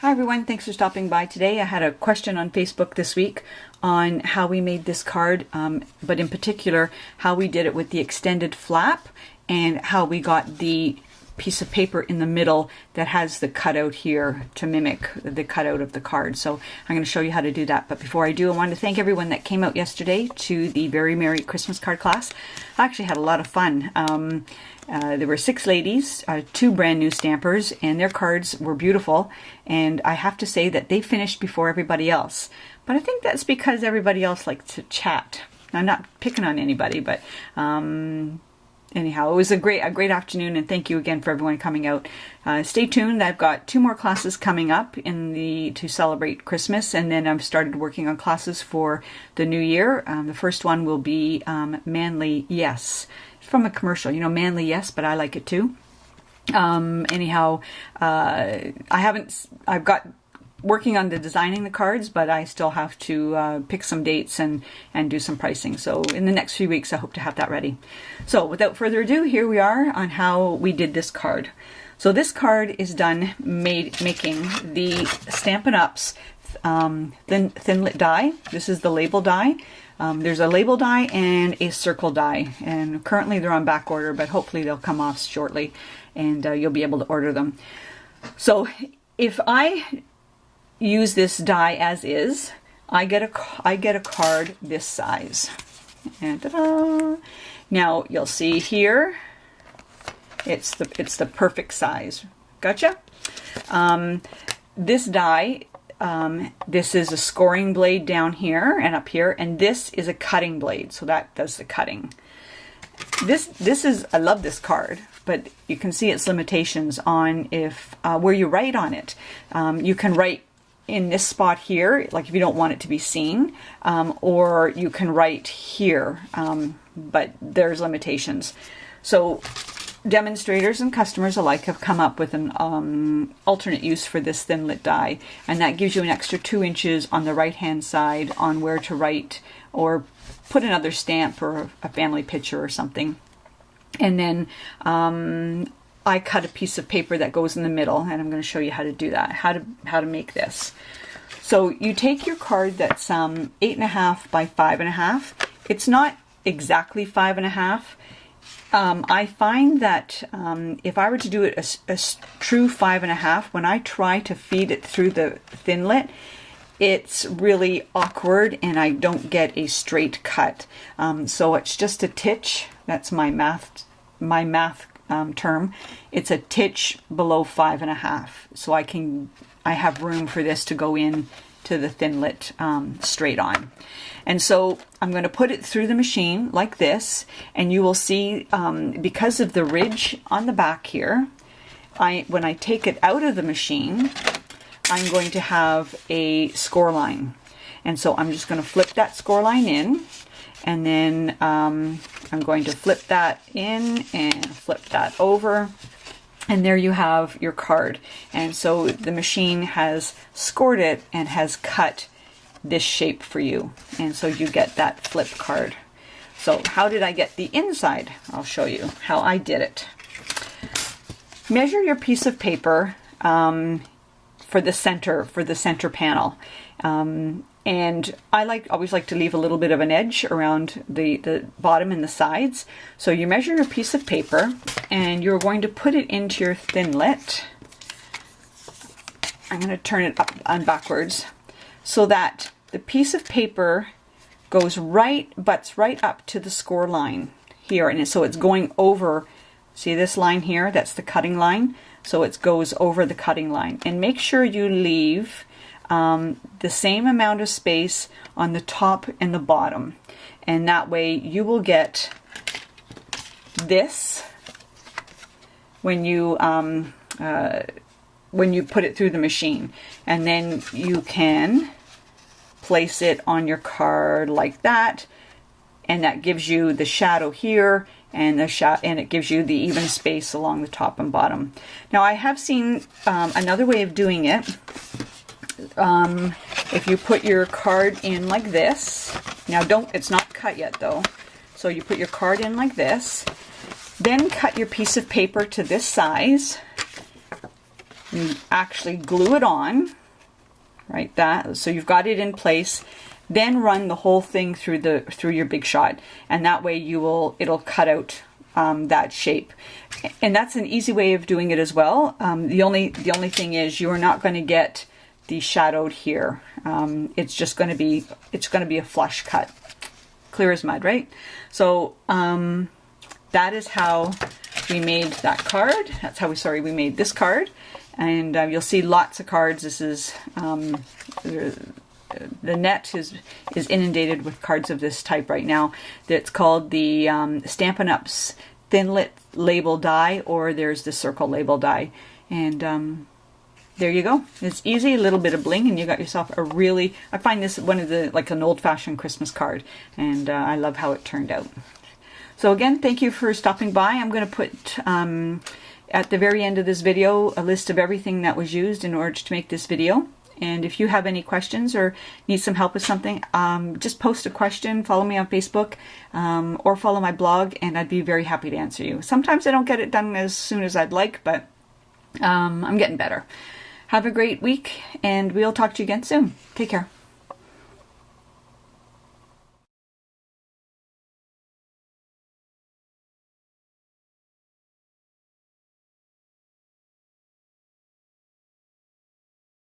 Hi everyone, thanks for stopping by today. I had a question on Facebook this week on how we made this card, but in particular how we did it with the extended flap and how we got the piece of paper in the middle that has the cutout here to mimic the cutout of the card. So I'm going to show you how to do that. But before I do, I want to thank everyone that came out yesterday to the Very Merry Christmas card class. I actually had a lot of fun. There were 6 ladies, 2 brand new stampers, and their cards were beautiful. And I have to say that they finished before everybody else. But I think that's because everybody else likes to chat. I'm not picking on anybody, but anyhow, it was a great afternoon, and thank you again for everyone coming out. Stay tuned. I've got 2 more classes coming up to celebrate Christmas, and then I've started working on classes for the new year. The first one will be Manly Yes. It's from a commercial, Manly Yes, but I like it too. Anyhow, I've got working on the designing the cards, but I still have to pick some dates and do some pricing. So in the next few weeks, I hope to have that ready. So without further ado, here we are on how we did this card. So this card is done making the Stampin' Up's Thinlit die. This is the label die. There's a label die and a circle die, and currently they're on back order, but hopefully they'll come off shortly and you'll be able to order them. So if I use this die as is, I get a card this size. And ta-da! Now you'll see here, it's the perfect size. Gotcha? This die, this is a scoring blade down here and up here, and this is a cutting blade, so that does the cutting. This is, I love this card, but you can see its limitations on where you write on it. You can write in this spot here, like if you don't want it to be seen, or you can write here, but there's limitations. So demonstrators and customers alike have come up with an alternate use for this Thinlit die, and that gives you an extra 2 inches on the right hand side on where to write or put another stamp or a family picture or something. And then I cut a piece of paper that goes in the middle, and I'm going to show you how to do that, how to make this. So you take your card that's 8.5 by 5.5. It's not exactly 5.5. I find that if I were to do it a true 5.5, when I try to feed it through the Thinlit, it's really awkward and I don't get a straight cut. So it's just a titch. That's my math term. It's a titch below 5.5. So I have room for this to go in to the Thinlit straight on. And so I'm going to put it through the machine like this, and you will see because of the ridge on the back here, when I take it out of the machine, I'm going to have a score line. And so I'm just going to flip that score line in, and then I'm going to flip that in and flip that over, and there you have your card. And so the machine has scored it and has cut this shape for you, and so you get that flip card. So how did I get the inside? I'll show you how I did it. Measure your piece of paper for the center panel, and I always like to leave a little bit of an edge around the bottom and the sides. So you measure your piece of paper and you're going to put it into your Thinlit. I'm going to turn it up and backwards so that the piece of paper butts right up to the score line here, and so it's going over. See this line here? That's the cutting line. So it goes over the cutting line, and make sure you leave the same amount of space on the top and the bottom, and that way you will get this when you put it through the machine, and then you can place it on your card like that, and that gives you the shadow here and it gives you the even space along the top and bottom. Now I have seen another way of doing it. If you put your card in like this, now it's not cut yet though, so you put your card in like this, then cut your piece of paper to this size, You actually glue it on, right? That, so you've got it in place. Then run the whole thing through your Big Shot, and that way it'll cut out that shape. And that's an easy way of doing it as well. The only thing is you're not going to get the shadowed here. It's just going to be a flush cut, clear as mud, right? So that is how we made that card. That's how we made this card, and you'll see lots of cards. This is the net is inundated with cards of this type right now. It's called the Stampin' Up's Thinlit Label Die, or there's the Circle Label Die. And there you go. It's easy, a little bit of bling, and you got yourself a really, I find this one of the, like an old-fashioned Christmas card, and I love how it turned out. So again, thank you for stopping by. I'm going to put at the very end of this video a list of everything that was used in order to make this video. And if you have any questions or need some help with something, just post a question, follow me on Facebook, or follow my blog, and I'd be very happy to answer you. Sometimes I don't get it done as soon as I'd like, but I'm getting better. Have a great week, and we'll talk to you again soon. Take care.